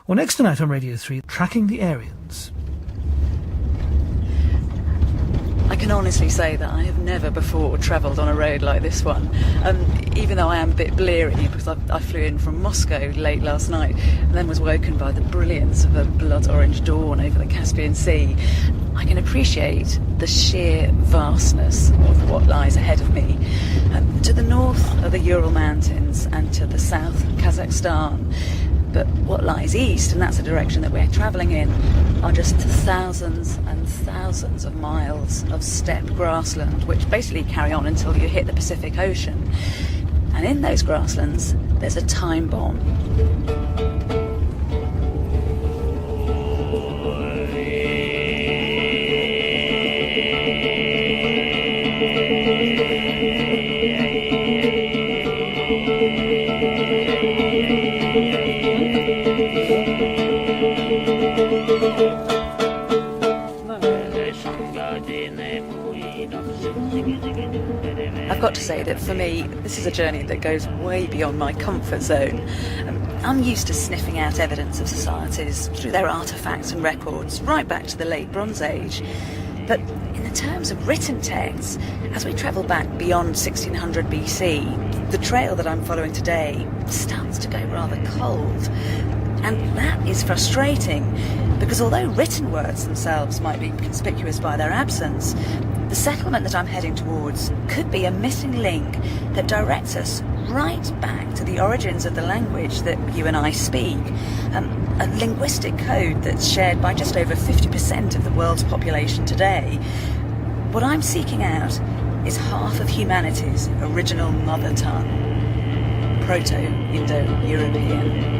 Well, next tonight on Radio 3, tracking the Aryans. I can honestly say that I have never before travelled on a road like this one, even though I am a bit bleary because I flew in from Moscow late last night and then was woken by the brilliance of a blood orange dawn over the Caspian Sea. I can appreciate the sheer vastness of what lies ahead of me. To the north are the Ural Mountains and to the south Kazakhstan. But what lies east, and that's the direction that we're travelling in, are just thousands and thousands of miles of steppe grassland, which basically carry on until you hit the Pacific Ocean. And in those grasslands, there's a time bomb. I've got to say that for me, this is a journey that goes way beyond my comfort zone. I'm used to sniffing out evidence of societies through their artefacts and records, right back to the late Bronze Age. But in the terms of written texts, as we travel back beyond 1600 BC, the trail that I'm following today starts to go rather cold. And that is frustrating, because although written words themselves might be conspicuous by their absence, the settlement that I'm heading towards could be a missing link that directs us right back to the origins of the language that you and I speak, a linguistic code that's shared by just over 50% of the world's population today. What I'm seeking out is half of humanity's original mother tongue, Proto-Indo-European.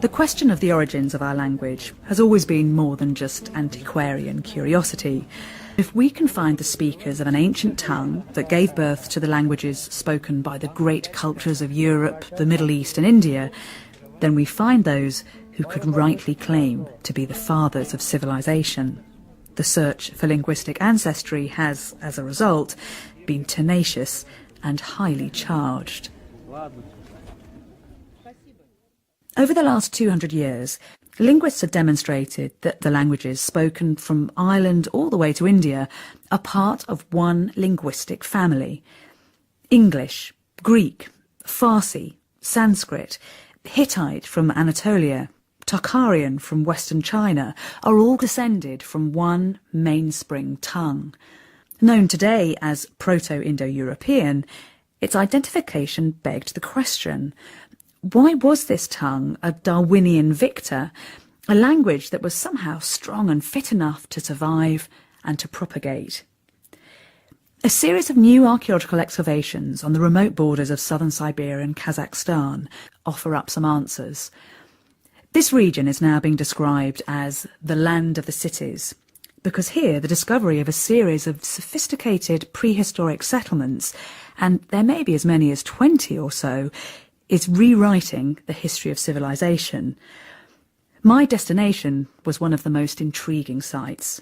The question of the origins of our language has always been more than just antiquarian curiosity. If we can find the speakers of an ancient tongue that gave birth to the languages spoken by the great cultures of Europe, the Middle East and India, then we find those who could rightly claim to be the fathers of civilization. The search for linguistic ancestry has, as a result, been tenacious and highly charged. Over the last 200 years, linguists have demonstrated that the languages spoken from Ireland all the way to India are part of one linguistic family. English, Greek, Farsi, Sanskrit, Hittite from Anatolia, Tocharian from Western China are all descended from one mainspring tongue. Known today as Proto-Indo-European, its identification begged the question: why was this tongue a Darwinian victor, a language that was somehow strong and fit enough to survive and to propagate? A series of new archaeological excavations on the remote borders of southern Siberia and Kazakhstan offer up some answers. This region is now being described as the land of the cities, because here the discovery of a series of sophisticated prehistoric settlements, and there may be as many as 20 or so, is rewriting the history of civilization. My destination was one of the most intriguing sites,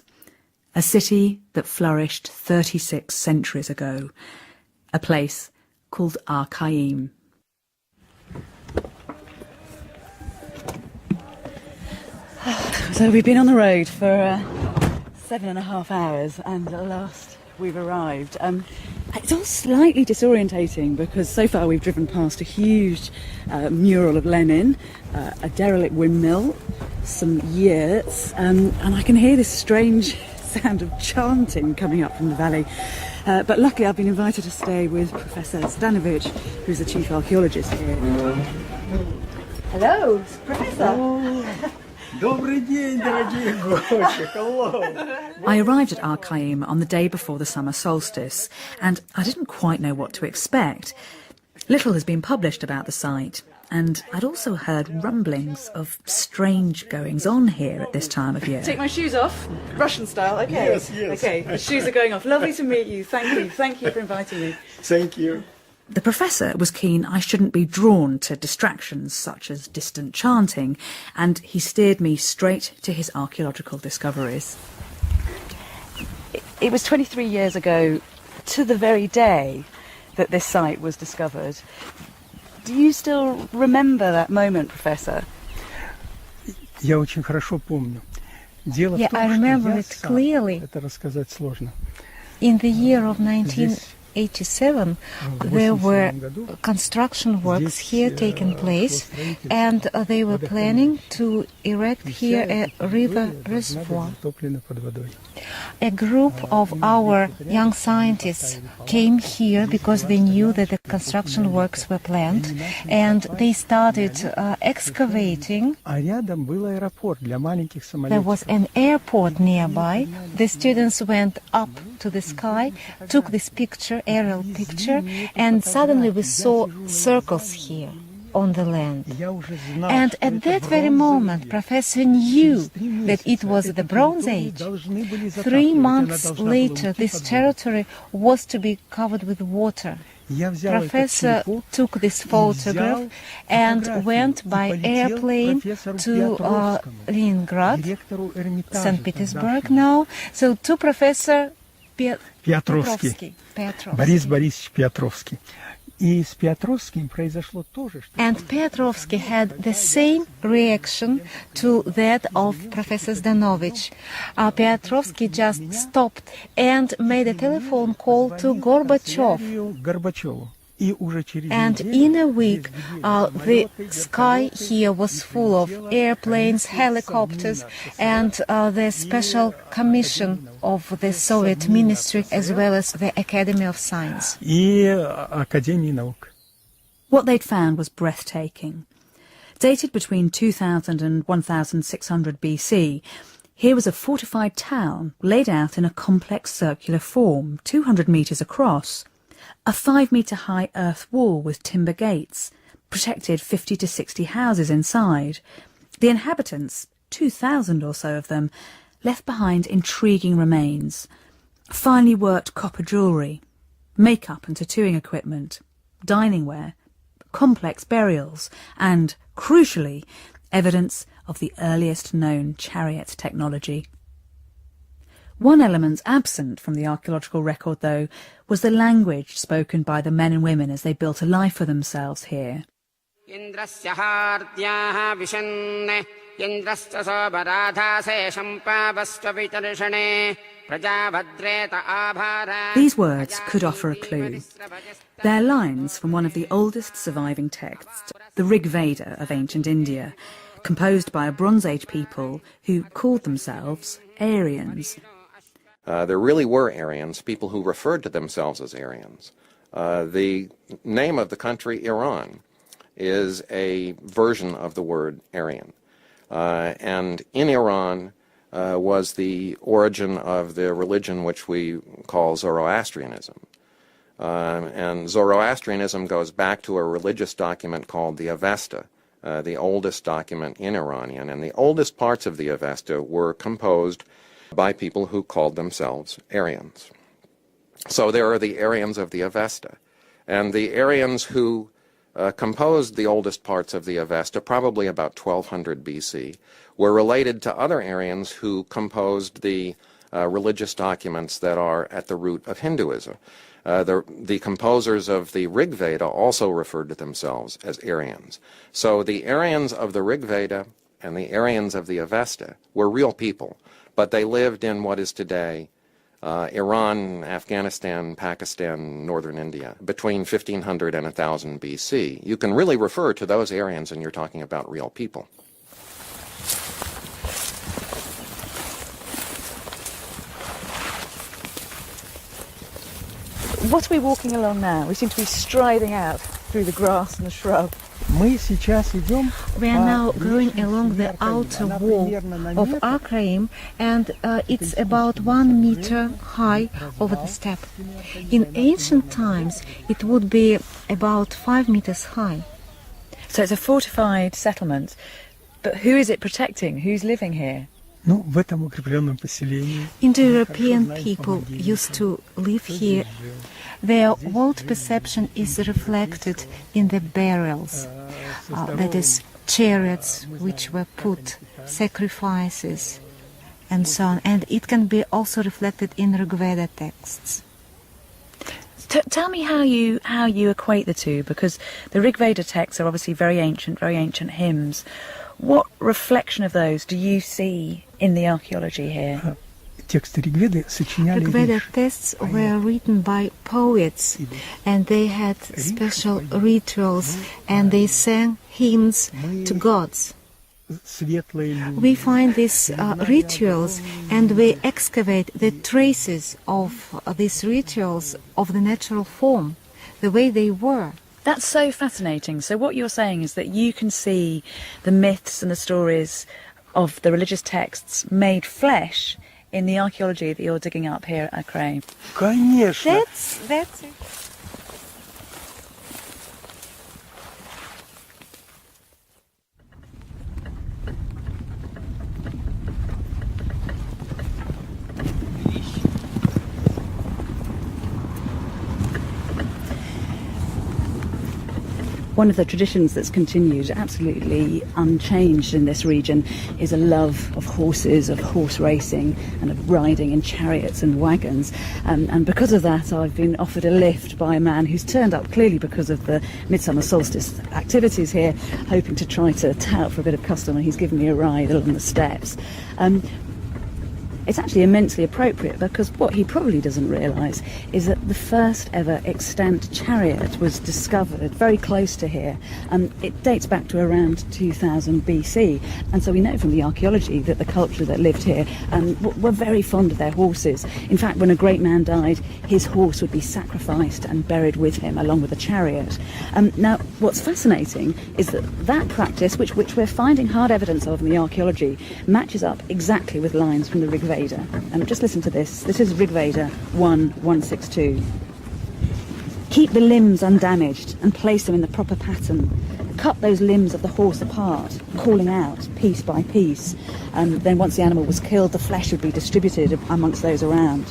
a city that flourished 36 centuries ago, a place called Archaeum. So we've been on the road for 7.5 hours, and at last we've arrived. It's all slightly disorientating because so far we've driven past a huge mural of Lenin, a derelict windmill, some yurts, and I can hear this strange sound of chanting coming up from the valley. But luckily I've been invited to stay with Professor Stanovic, who's the chief archaeologist here. Hello, Professor. Oh. Добрый день, дорогие гости. Hello. I arrived at Archaeum on the day before the summer solstice, and I didn't quite know what to expect. Little has been published about the site, and I'd also heard rumblings of strange goings-on here at this time of year. Take my shoes off, Russian style, okay. Yes. Okay, the shoes are going off. Lovely to meet you, thank you for inviting me. Thank you. The professor was keen I shouldn't be drawn to distractions such as distant chanting, and he steered me straight to his archaeological discoveries. It was 23 years ago, to the very day, that this site was discovered. Do you still remember that moment, Professor? Я очень хорошо помню. Дело в том, I remember что я it сам, clearly. это рассказать сложно. In the year of 1987, there were construction works here taking place, and they were planning to erect here a river reservoir. A group of our young scientists came here because they knew that the construction works were planned, and they started excavating. There was an airport nearby. The students went up to the sky, took this picture, aerial picture, and suddenly we saw circles here on the land. And at that very moment, Professor knew that it was the Bronze Age. 3 months later, this territory was to be covered with water. Professor took this photograph and went by airplane to Leningrad, St. Petersburg now, so to Professor Petrovsky. Борис Борисович Петровский. И с Петровским произошло то же, что... And Petrovsky had the same reaction to that of Professor Zdanovich. Petrovsky just stopped and made a telephone call to Gorbachev. And in a week, the sky here was full of airplanes, helicopters, and the special commission of the Soviet Ministry, as well as the Academy of Science. What they'd found was breathtaking. Dated between 2000 and 1600 BC, here was a fortified town laid out in a complex circular form, 200 metres across. A 5-metre-high earth wall with timber gates protected 50 to 60 houses inside. The inhabitants, 2,000 or so of them, left behind intriguing remains. Finely worked copper jewellery, makeup and tattooing equipment, diningware, complex burials, and, crucially, evidence of the earliest known chariot technology. One element absent from the archaeological record, though, was the language spoken by the men and women as they built a life for themselves here. These words could offer a clue. They're lines from one of the oldest surviving texts, the Rig Veda of ancient India, composed by a Bronze Age people who called themselves Aryans. There really were Aryans, people who referred to themselves as Aryans. The name of the country, Iran, is a version of the word Aryan. And in Iran was the origin of the religion which we call Zoroastrianism. And Zoroastrianism goes back to a religious document called the Avesta, the oldest document in Iranian. And the oldest parts of the Avesta were composed by people who called themselves Aryans. So there are the Aryans of the Avesta. And the Aryans who composed the oldest parts of the Avesta, probably about 1200 BC, were related to other Aryans who composed the religious documents that are at the root of Hinduism. The composers of the Rig Veda also referred to themselves as Aryans. So the Aryans of the Rig Veda and the Aryans of the Avesta were real people, but they lived in what is today Iran, Afghanistan, Pakistan, northern India, between 1500 and 1000 BC. You can really refer to those Aryans and you're talking about real people. What are we walking along now? We seem to be striding out through the grass and the shrub. We are now going along the outer wall of Archaeum, and it's about 1 meter high over the steppe. In ancient times, it would be about 5 meters high. So it's a fortified settlement, but who is it protecting? Who's living here? Ну, в этом укрепленном поселении Indo-European people used to live here. Their world perception is reflected in the burials, that is, chariots which were put, sacrifices, and so on. And it can be also reflected in Rigveda texts. Tell me how you equate the two, because the Rig Veda texts are obviously very ancient hymns. What reflection of those do you see in the archaeology here? тексты Ригведы сочиняли Rigveda риши. texts were written by poets, and they had special rituals, and they sang hymns to gods. Светлые люди. We find these rituals, and we excavate the traces of these rituals of the natural form, the way they were. That's so fascinating. So what you're saying is that you can see the myths and the stories of the religious texts made flesh in the archaeology that you're digging up here at Acre. Конечно. That's it. One of the traditions that's continued absolutely unchanged in this region is a love of horses, of horse racing and of riding in chariots and wagons. And because of that, I've been offered a lift by a man who's turned up clearly because of the midsummer solstice activities here, hoping to try to tout for a bit of custom, and he's given me a ride along the steps. It's actually immensely appropriate, because what he probably doesn't realise is that the first ever extant chariot was discovered very close to here. It dates back to around 2000 BC, and so we know from the archaeology that the culture that lived here were very fond of their horses. In fact, when a great man died, his horse would be sacrificed and buried with him along with the chariot. Now, what's fascinating is that that practice, which we're finding hard evidence of in the archaeology, matches up exactly with lines from the Rig Veda. And just listen to this. This is Rig Veda 1:162. Keep the limbs undamaged and place them in the proper pattern. Cut those limbs of the horse apart, calling out piece by piece. And then once the animal was killed, the flesh would be distributed amongst those around.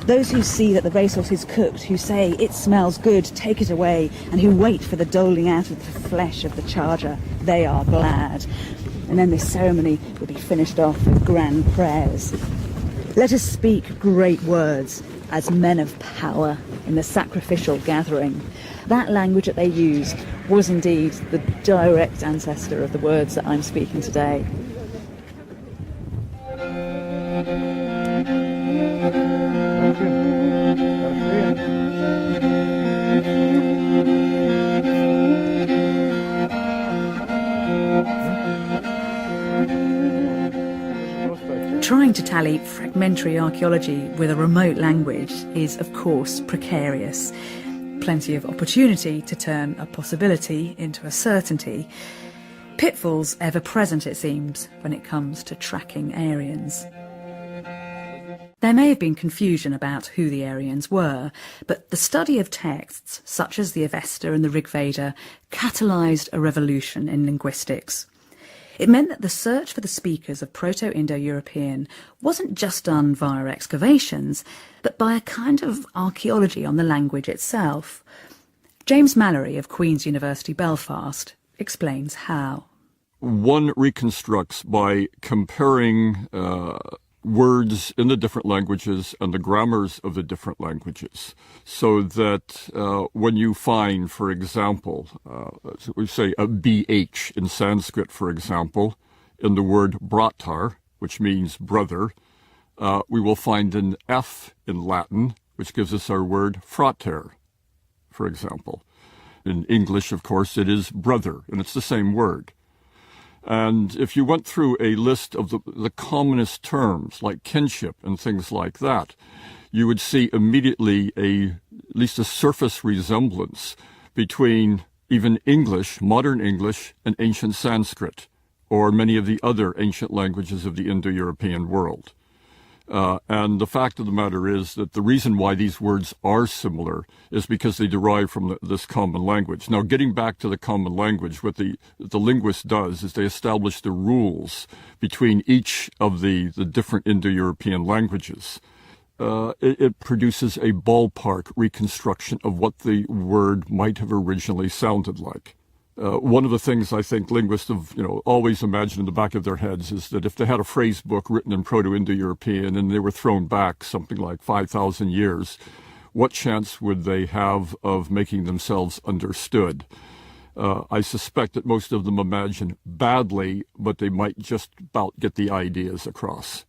Those who see that the racehorse is cooked, who say it smells good, take it away, and who wait for the doling out of the flesh of the charger, they are glad. And then this ceremony would be finished off with grand prayers. Let us speak great words as men of power in the sacrificial gathering. That language that they used was indeed the direct ancestor of the words that I'm speaking today. Trying to tally fragmentary archaeology with a remote language is, of course, precarious. Plenty of opportunity to turn a possibility into a certainty. Pitfalls ever present, it seems, when it comes to tracking Aryans. There may have been confusion about who the Aryans were, but the study of texts, such as the Avesta and the Rig Veda, catalysed a revolution in linguistics. It meant that the search for the speakers of Proto-Indo-European wasn't just done via excavations, but by a kind of archaeology on the language itself. James Mallory of Queen's University Belfast explains how. One reconstructs by comparing words in the different languages and the grammars of the different languages, so that when you find, for example, we say a BH in Sanskrit, for example, in the word bratar, which means brother, we will find an F in Latin, which gives us our word frater, for example. In English, of course, it is brother, and it's the same word. And if you went through a list of the commonest terms, like kinship and things like that, you would see immediately at least a surface resemblance between even English, modern English, and ancient Sanskrit, or many of the other ancient languages of the Indo-European world. And the fact of the matter is that the reason why these words are similar is because they derive from this common language. Now, getting back to the common language, what the linguist does is they establish the rules between each of the different Indo-European languages. It produces a ballpark reconstruction of what the word might have originally sounded like. One of the things I think linguists have, always imagined in the back of their heads is that if they had a phrase book written in Proto-Indo-European and they were thrown back something like 5,000 years, what chance would they have of making themselves understood? I suspect that most of them imagine badly, but they might just about get the ideas across.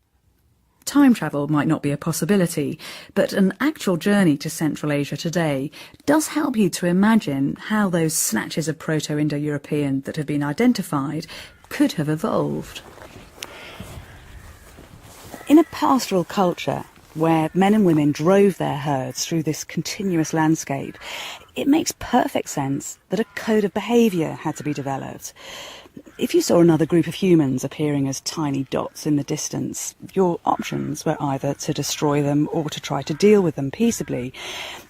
Time travel might not be a possibility, but an actual journey to Central Asia today does help you to imagine how those snatches of Proto-Indo-European that have been identified could have evolved. In a pastoral culture where men and women drove their herds through this continuous landscape, it makes perfect sense that a code of behaviour had to be developed. If you saw another group of humans appearing as tiny dots in the distance, your options were either to destroy them or to try to deal with them peaceably.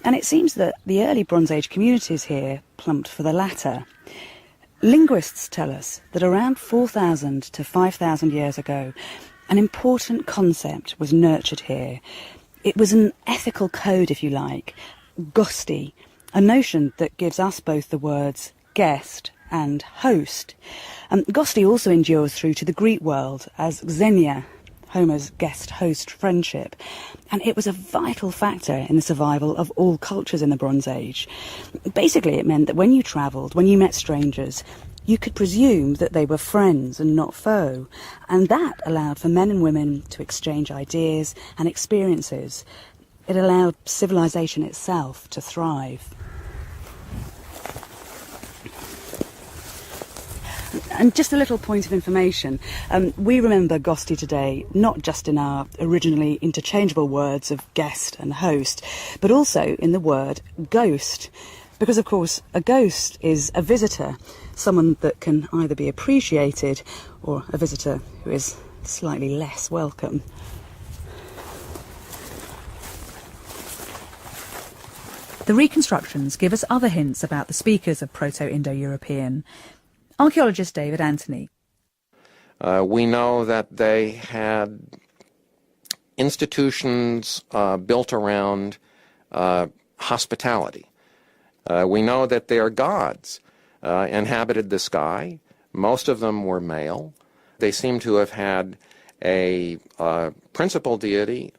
And it seems that the early Bronze Age communities here plumped for the latter. Linguists tell us that around 4,000 to 5,000 years ago, an important concept was nurtured here. It was an ethical code, if you like, gosti, a notion that gives us both the words guest and host. Gosti also endures through to the Greek world as xenia, Homer's guest-host friendship, and it was a vital factor in the survival of all cultures in the Bronze Age. Basically, it meant that when you travelled, when you met strangers, you could presume that they were friends and not foe, and that allowed for men and women to exchange ideas and experiences. It allowed civilization itself to thrive. And just a little point of information, we remember Gosti today not just in our originally interchangeable words of guest and host, but also in the word ghost. Because, of course, a ghost is a visitor, someone that can either be appreciated or a visitor who is slightly less welcome. The reconstructions give us other hints about the speakers of Proto-Indo-European. Archaeologist David Anthony. We know that they had institutions built around hospitality. We know that their gods inhabited the sky. Most of them were male. They seem to have had a principal deity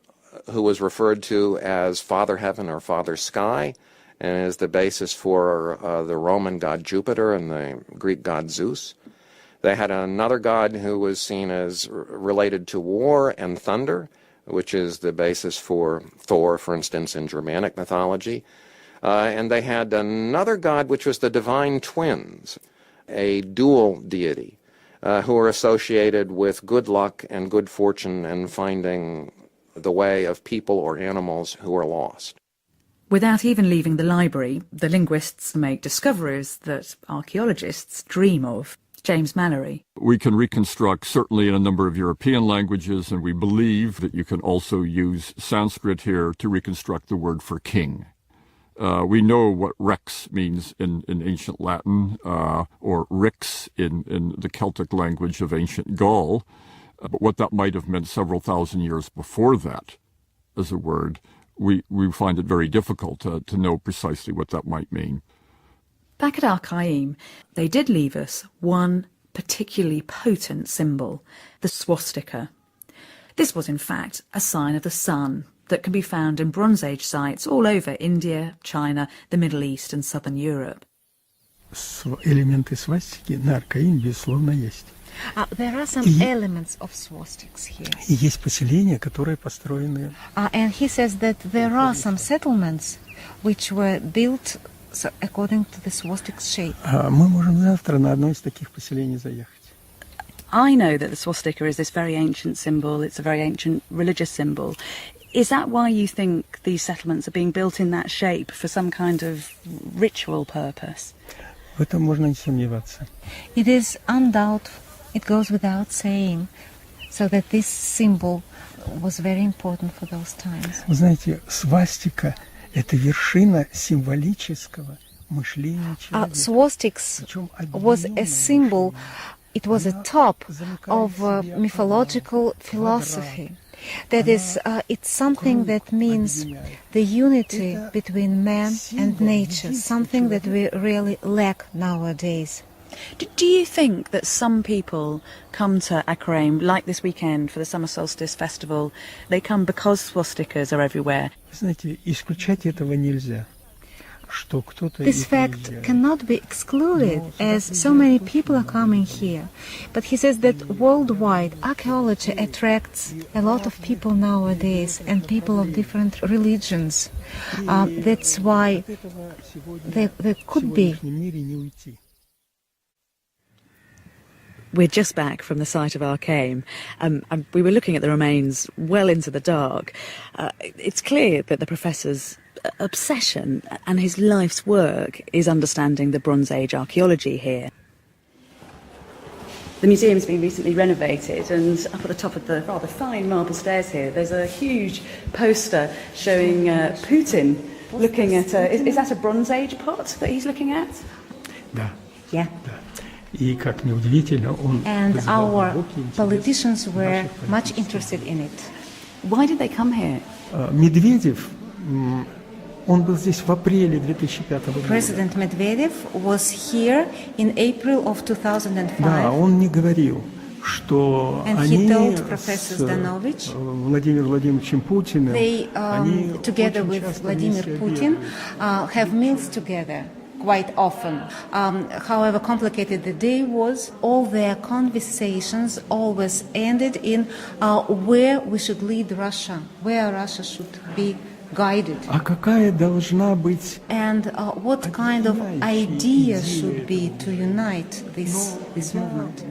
who was referred to as Father Heaven or Father Sky, and is the basis for the Roman god Jupiter and the Greek god Zeus. They had another god who was seen as related to war and thunder, which is the basis for Thor, for instance, in Germanic mythology. And they had another god which was the divine twins, a dual deity, who were associated with good luck and good fortune and finding the way of people or animals who are lost. Without even leaving the library, the linguists make discoveries that archaeologists dream of. James Mallory. We can reconstruct certainly in a number of European languages, and we believe that you can also use Sanskrit here to reconstruct the word for king. We know what rex means in ancient Latin, or rix in the Celtic language of ancient Gaul, but what that might have meant several thousand years before that as a word, we find it very difficult to know precisely what that might mean. Back at Archaeim, they did leave us one particularly potent symbol, the swastika. This was in fact a sign of the sun that can be found in Bronze Age sites all over India, China, the Middle East and Southern Europe. Элементы свастики на Архаим, безусловно, есть. There are some elements of swastiks here. И есть поселения, которые построены. And he says that there are some settlements which were built according to the swastik shape. Мы можем завтра на одно из таких поселений заехать. I know that the swastika is this very ancient symbol, it's a very ancient religious symbol. Is that why you think these settlements are being built in that shape for some kind of ritual purpose? В этом можно не сомневаться. It is undoubtedly, it goes without saying, so that this symbol was very important for those times. Вы знаете, свастика – это вершина символического мышления человека. Swastics was a symbol, it was a top of mythological philosophy. That is, it's something that means the unity between man and nature, something that we really lack nowadays. Do you think that some people come to Akraim, like this weekend for the Summer Solstice Festival, they come because swastikas are everywhere? Знаете, исключать этого нельзя. Что кто-то This fact cannot be excluded, as so many people are coming here. But he says that worldwide archaeology attracts a lot of people nowadays, and people of different religions. That's why there could be. We're just back from the site of Archaim. We were looking at the remains well into the dark. It's clear that the professor's obsession and his life's work is understanding the Bronze Age archaeology here. The museum's been recently renovated, and up at the top of the rather fine marble stairs here, there's a huge poster showing Putin looking at is that a Bronze Age pot that he's looking at? Да. Yeah. Да. И, как неудивительно, он And our глубокий интерес politicians were наших much политических. interested in it. Why did they come here? Медведев, он был здесь в апреле 2005 года. President Medvedev was here in April of 2005. Да, он не говорил, что And he они told Professor с Zdanovich, Владимиром Владимировичем Путиным, they, они together очень with часто Vladimir вместе Putin, обедают. have meals together quite often. However complicated the day was, all their conversations always ended in where we should lead Russia, where Russia should be guided. А какая должна быть And what kind of idea should be to unite this movement?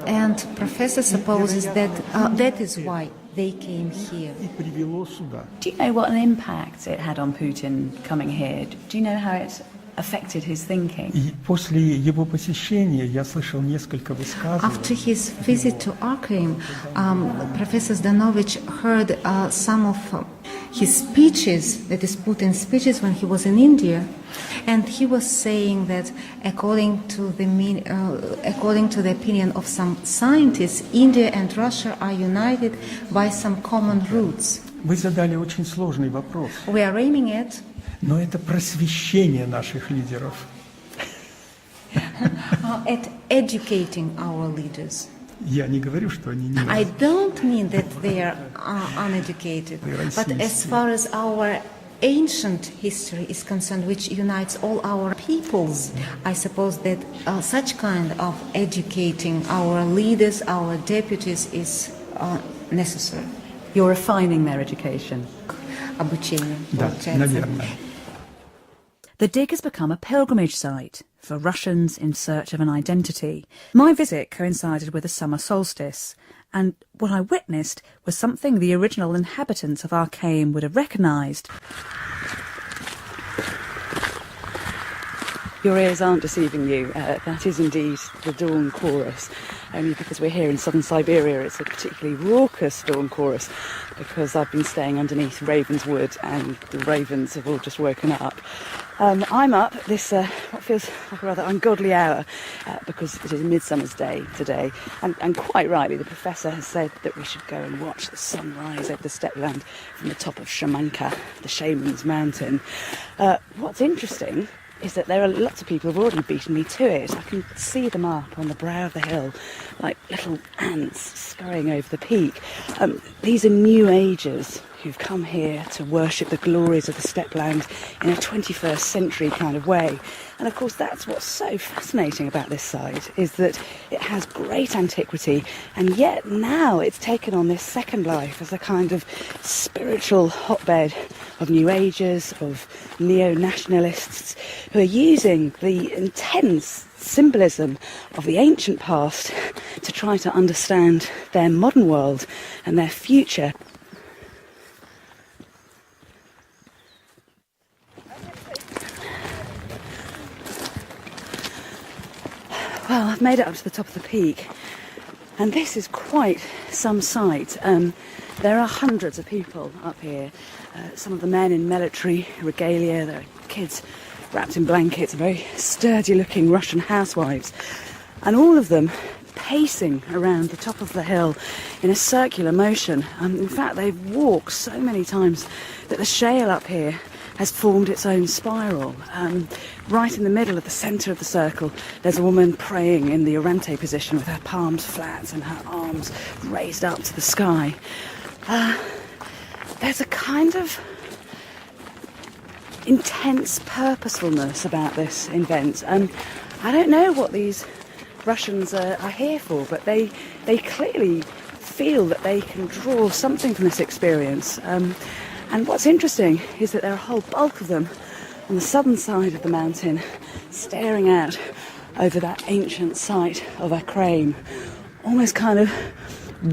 And Professor supposes that that is why they came here. и привело сюда? Do you know what an impact it had on Putin coming here? Do you know how it affected his thinking? И после его посещения я слышал несколько высказываний. After his visit to Archaim, Professor Zdanovich heard some of his speeches, that is Putin's speeches when he was in India, and he was saying that according to the opinion of some scientists, India and Russia are united by some common roots. Вы задали очень сложный вопрос, We are aiming at но это просвещение наших лидеров. educating our leaders. Я не говорю, что они не I don't mean that they are uneducated, but as far as our ancient history is concerned, which unites all our peoples, I suppose that such kind of educating our leaders, our deputies is necessary. You're refining their education. Обучение, Да, получается. наверное. The dig has become a pilgrimage site for Russians in search of an identity. My visit coincided with the summer solstice, and what I witnessed was something the original inhabitants of Archaim would have recognised. Your ears aren't deceiving you. That is indeed the dawn chorus. Only because we're here in southern Siberia, it's a particularly raucous dawn chorus, because I've been staying underneath Ravenswood and the ravens have all just woken up. I'm up at this, what feels like a rather ungodly hour, because it is Midsummer's Day today. And quite rightly, the professor has said that we should go and watch the sunrise over the steppe land from the top of Shamanka, the shaman's mountain. What's interesting is that there are lots of people who've already beaten me to it. I can see them up on the brow of the hill, like little ants scurrying over the peak. These are New Agers who've come here to worship the glories of the steppe land in a 21st century kind of way. And of course that's what's so fascinating about this site, is that it has great antiquity, and yet now it's taken on this second life as a kind of spiritual hotbed of New Agers, of neo-nationalists, who are using the intense symbolism of the ancient past to try to understand their modern world and their future. Well, I've made it up to the top of the peak, And this is quite some sight. There are hundreds of people up here. Some of the men in military regalia, there are kids wrapped in blankets, very sturdy-looking Russian housewives. And all of them pacing around the top of the hill in a circular motion. In fact, they've walked so many times that the shale up here has formed its own spiral. Right in the middle of the centre of the circle, there's a woman praying in the orante position with her palms flat and her arms raised up to the sky. There's a kind of intense purposefulness about this event. I don't know what these Russians are here for, but they clearly feel that they can draw something from this experience. And what's interesting is that there are a whole bulk of them on the southern side of the mountain, staring out over that ancient site of Akrame, almost kind of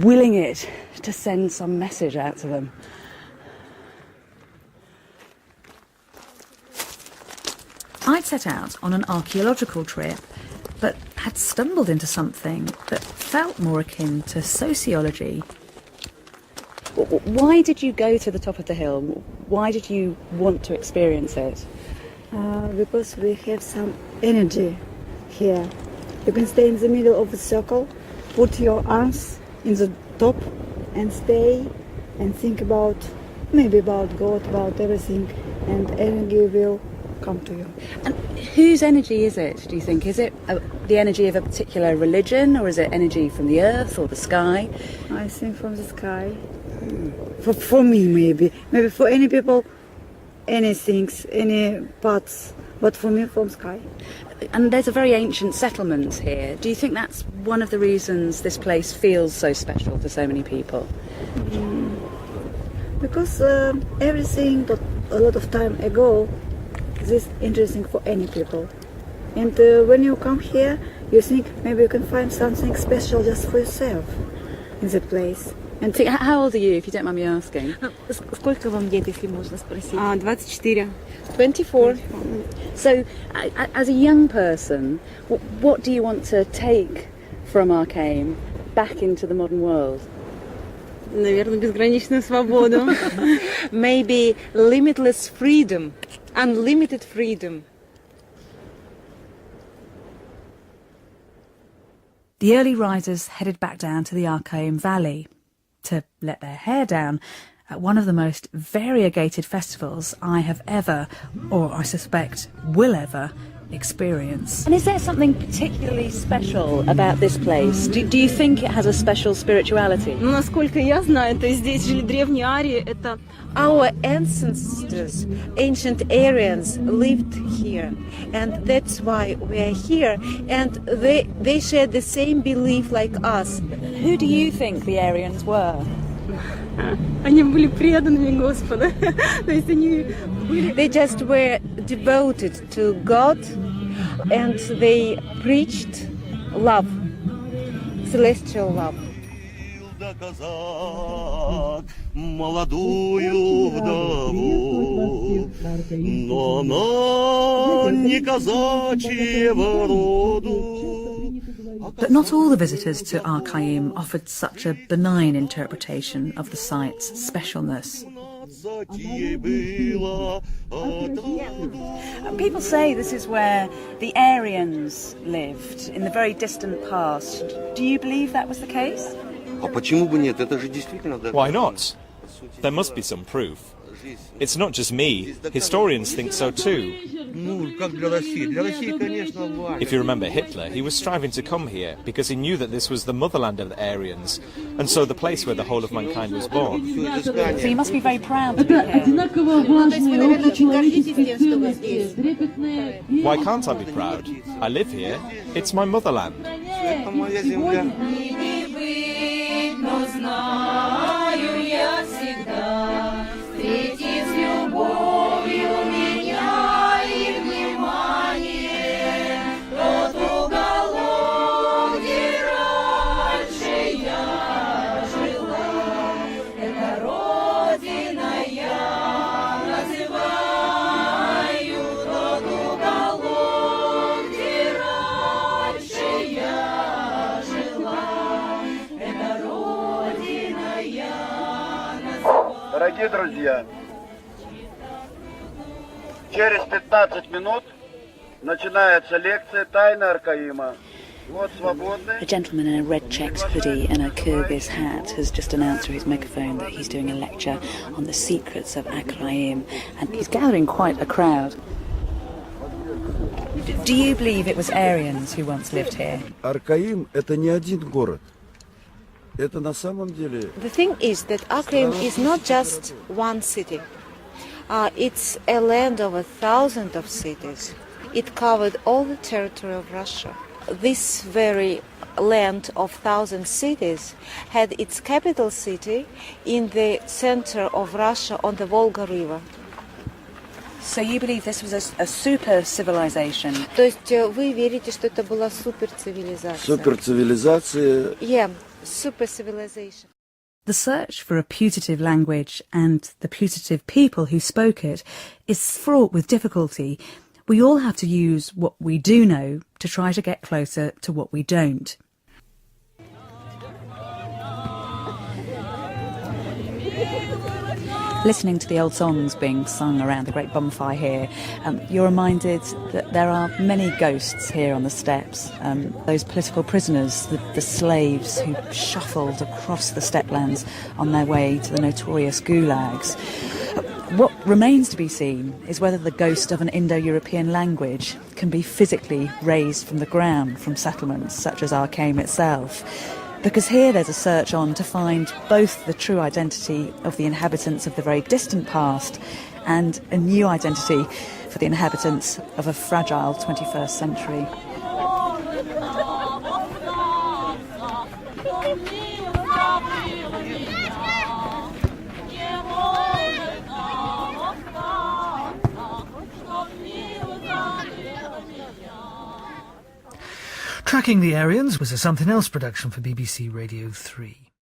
willing it to send some message out to them. I'd set out on an archaeological trip, but had stumbled into something that felt more akin to sociology. Why did you go to the top of the hill? Why did you want to experience it? Because we have some energy here. You can stay in the middle of the circle, put your arms in the top and stay and think about, maybe about God, about everything, and energy will come to you. And whose energy is it, do you think? Is it the energy of a particular religion, or is it energy from the earth or the sky? I think from the sky. For me, maybe for any people, any things, any parts, but for me, from sky. And there's a very ancient settlement here. Do you think that's one of the reasons this place feels so special to so many people? Because everything that a lot of time ago is interesting for any people. And when you come here, you think maybe you can find something special just for yourself in that place. And how old are you, if you don't mind me asking? Сколько вам лет, если можно спросить? 24. 24. So, as a young person, what do you want to take from Archaeum back into the modern world? Наверное, безграничную свободу. Maybe limitless freedom, unlimited freedom. The early risers headed back down to the Archaeum Valley to let their hair down at one of the most variegated festivals I have ever, or I suspect will ever, experience. And is there something particularly special about this place? Do you think it has a special spirituality? Ну, насколько я знаю, то здесь жили древние арии. Это our ancestors, ancient Aryans, lived here, and that's why we are here. And they share the same belief like us. Who do you think the Aryans were? Они были преданными Господа. То есть они были... They just were devoted to God, and they preached love, celestial love. Молодую вдову, но она не казачьего роду. But not all the visitors to Archaeum offered such a benign interpretation of the site's specialness. People say this is where the Aryans lived in the very distant past. Do you believe that was the case? Why not? There must be some proof. It's not just me. Historians think so too. If you remember Hitler, he was striving to come here because he knew that this was the motherland of the Aryans, and so the place where the whole of mankind was born. So you must be very proud to be here. Why can't I be proud? I live here. It's my motherland. идти, друзья. Через 15 минут начинается лекция «Тайны Аркаима». A gentleman in a red checked hoodie and a Kyrgyz hat has just announced through his megaphone that he's doing a lecture on the secrets of Archaeologists, and he's gathering quite a crowd. Do you believe it was Aryans who once lived here? Аркаим – это не один город. Это на самом деле... The thing is that Archaeum is not just one city. It's a land of 1,000 of cities. It covered all the territory of Russia. This very land of 1,000 cities had its capital city in the center of Russia on the Volga River. So you believe this was a super civilization? То есть вы верите, что это была суперцивилизация? Суперцивилизация. Yeah, super civilization. The search for a putative language and the putative people who spoke it is fraught with difficulty. We all have to use what we do know to try to get closer to what we don't. Listening to the old songs being sung around the great bonfire here, you're reminded that there are many ghosts here on the steppes. Those political prisoners, the slaves who shuffled across the steppelands on their way to the notorious gulags. What remains to be seen is whether the ghost of an Indo-European language can be physically raised from the ground from settlements such as Archaeum itself. Because here there's a search on to find both the true identity of the inhabitants of the very distant past and a new identity for the inhabitants of a fragile 21st century. Tracking the Aryans was a Something Else production for BBC Radio 3.